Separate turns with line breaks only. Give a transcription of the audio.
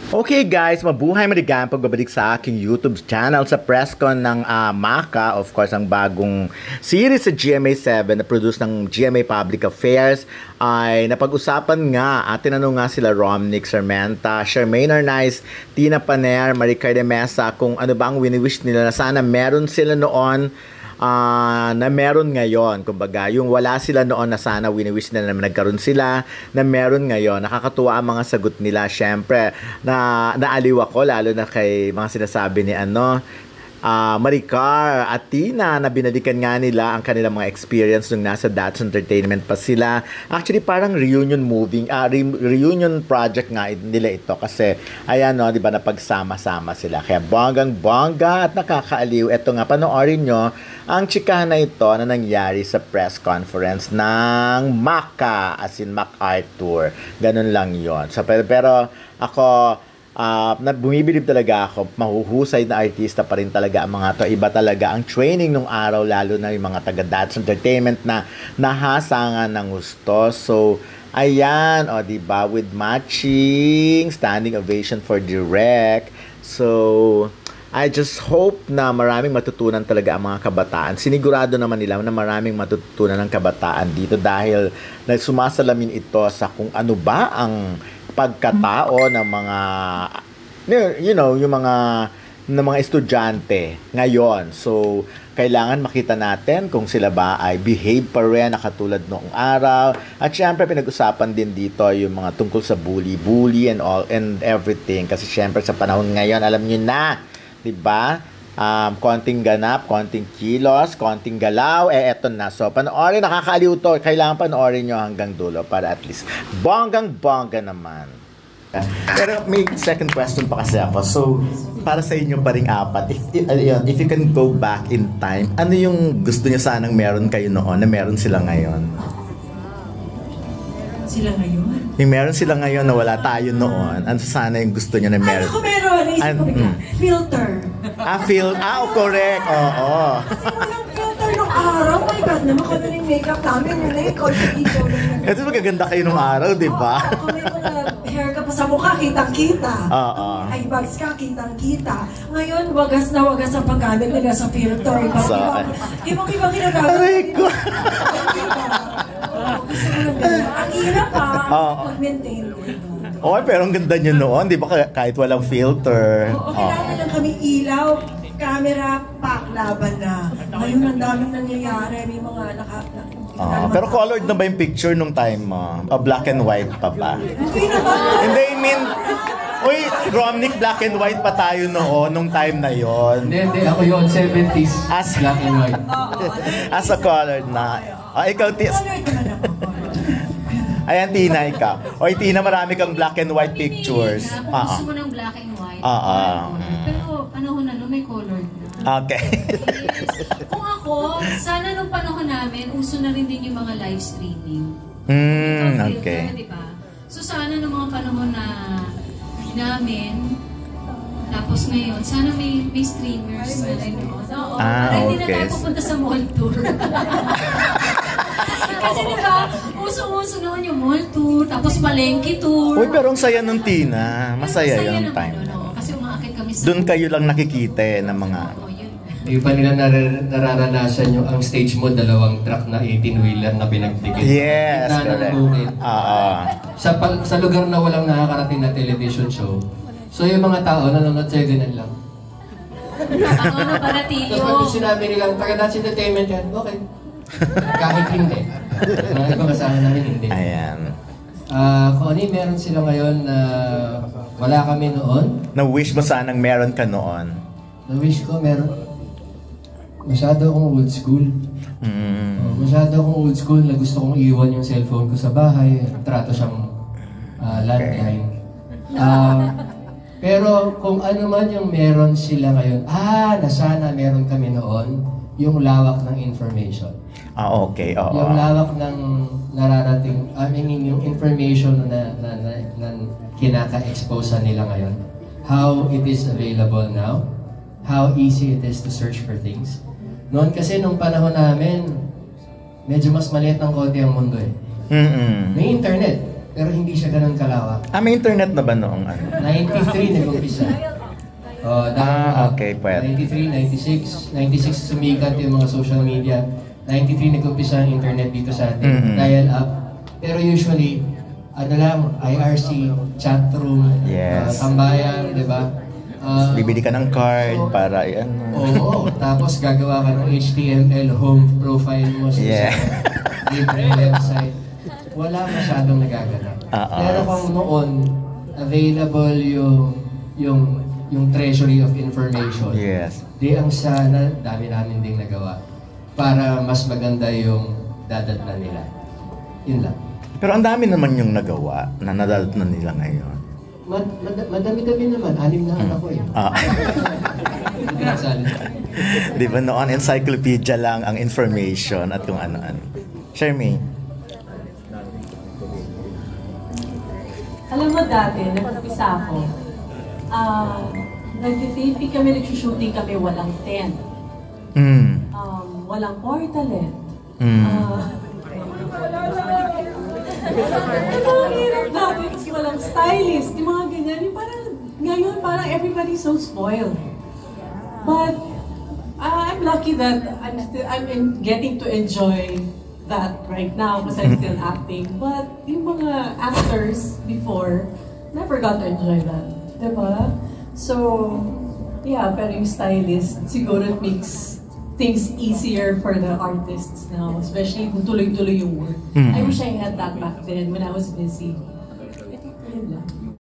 Okay guys, mabuhay maligang pagbabalik sa aking YouTube channel sa presscon ng Maka. Of course, ang bagong series sa GMA7 na produce ng GMA Public Affairs ay napag-usapan nga at tinanong nga sila Romnick Sarmenta, Charmaine Arnaiz, Tina Paner, Maricar de Mesa kung ano ba ang wini-wish nila na sana meron sila noon na meron ngayon. Kumbaga, yung wala sila noon na sana wini-wish nila na nagkaroon sila na meron ngayon. Nakakatuwa ang mga sagot nila. Syempre, naaliw ako lalo na kay mga sinasabi ni Maricar at Tina na binalikan nga nila ang kanilang mga experience nung nasa That's Entertainment pa sila. Actually, parang reunion reunion project nga nila ito kasi ayan no, di ba napagsama-sama sila. Kaya bonggang-bongga at nakakaaliw. Ito nga, panoorin nyo ang chikahan na ito na nangyari sa press conference ng Maka, as in MacArthur. Ganun lang yon. So, pero ako, bumibilib talaga ako, mahuhusay na artista pa rin talaga ang mga to. Iba talaga ang training nung araw, lalo na yung mga taga That's Entertainment na nahasangan ng gusto. So, ayan, o diba, with matching standing ovation for Direk. So, I just hope na maraming matutunan talaga ang mga kabataan. Sinigurado naman nila na maraming matutunan ng kabataan dito dahil sumasalamin ito sa kung ano ba ang pagkatao ng mga yung mga estudyante ngayon. So kailangan makita natin kung sila ba ay behave pa rin na katulad noong araw. At syempre pinag-usapan din dito yung mga tungkol sa bully and all and everything kasi syempre sa panahon ngayon alam niyo na, 'di ba? Konting ganap, konting kilos, konting galaw, eto na. So, panoorin, nakakaaliw to. Kailangan panoorin nyo hanggang dulo para at least bonggang-bongga naman. Pero may second question pa kasi ako. So, para sa inyo pa ring apat, if you can go back in time, ano yung gusto nyo sanang meron kayo noon na meron sila ngayon?
Sila ngayon?
Yung meron sila ngayon na wala tayo noon, ano sana yung gusto nyo na meron?
Ano ko meron? Naisip ko bigla. Filter.
Correct. Oo.
Kasi walang filter nung araw. My God, naman kami ng makeup namin. Yun na yung dito.
Ito magaganda kayo nung araw, di ba?
Oo, kami hair ka pa sa mukha, kitang-kita.
Oo.
Eye bags ka, kitang-kita. Ngayon, wagas na wagas ang paggamit nila sa filter. Ibang ginagamit.
Aray ko!
Ang hirap pa mag-maintain ko ito.
Okay, pero ang ganda nyo noon, di ba kahit walang filter?
Oo, kailangan lang kami ilaw, camera, laban na. Ngayon, ang daming nangyayari, may mga
pero colored na ba yung picture nung time mo? Black and white pa ba?
Hindi naman.
Hindi, I mean, uy, Romnick, black and white pa tayo noon, nung time na yon.
Hindi, ako yun, 70s, black and white.
As a colored na. Ikaw, ayan, Tina, ikaw. Oy, Tina, marami kang black and white pictures.
Gusto mo ng black and white. Pero panahon na may colored na.
Okay.
Kung ako, sana nung panahon namin, uso na rin din yung mga live streaming.
Okay.
Diba? So sana nung mga panahon na namin, tapos ngayon, sana may streamers na rin. Oo, para hindi na tayo pupunta sa mall tour. Kasi diba, uso-uso noon yung mall tour, tapos palengke tour.
Uy, pero ang saya nung Tina. Masaya yung time.
Kasi umaakit kami sa...
Doon kayo lang nakikita ng mga...
Hindi pa nila nararanasan yung ang stage mo, 2 truck na 18-wheeler na pinagdikit.
Yes, correct.
Sa lugar na walang nakakarating na television show, so yung mga tao nanonood sa ganun lang.
Ano para tiyo?
Tapos pag sinabi nilang, taga-That's Entertainment yan, okay. Kahit hindi. Mga ibang kasama namin hindi.
Ayan.
Kung ano meron sila ngayon na wala kami noon.
Na-wish mo sanang meron ka noon?
Na-wish ko meron. Masyado akong old school. Masyado akong old school na gusto kong iwan yung cellphone ko sa bahay. Trato siyang landline. Pero kung ano man yung meron sila ngayon, na sana meron kami noon, yung lawak ng information.
Okay, oo.
Yung lawak ng nararating, yung information na kinaka-expose nila ngayon. How it is available now. How easy it is to search for things. Noon kasi nung panahon namin, medyo mas maliit ng konti ang mundo eh. May internet. pero hindi siya ganun kalawak.
May internet na ba noong ano?
93 nag-umpisa.
Okay, pwede.
93, 96 sumikat yung mga social media. 93 nag-umpisa ang internet dito sa atin, dial up. Pero usually, ano lang, IRC, chat room, tambayan, di ba?
Bibili ka ng card para yan.
Oo, tapos gagawa ka ng HTML home profile mo sa libre website. Wala masyadong nagaganap. Pero kung noon, available yung treasury of information, di ang sana, dami namin ding nagawa para mas maganda yung dadatnan nila. Yun lang.
Pero ang dami naman yung nagawa na nadadatnan nila ngayon.
Madami-dami naman. 6 na anak ko eh.
Di ba noon, encyclopedia lang ang information at kung ano-ano. Charmaine?
Alam mo dati, nag-umpisa ako. Nag-taping kami, nag-shooting kami, walang tent. Walang portalet. Ang hirap dati kasi walang stylist, yung mga ganyan. Yung parang, ngayon parang everybody's so spoiled. But I'm lucky that I'm getting to enjoy that right now because I'm still acting. But yung mga actors before, never got to enjoy that. Diba? So, yeah, pero yung stylist, siguro it makes things easier for the artists now, especially kung tuloy-tuloy yung work. I wish I had that back then when I was busy. Yun lang.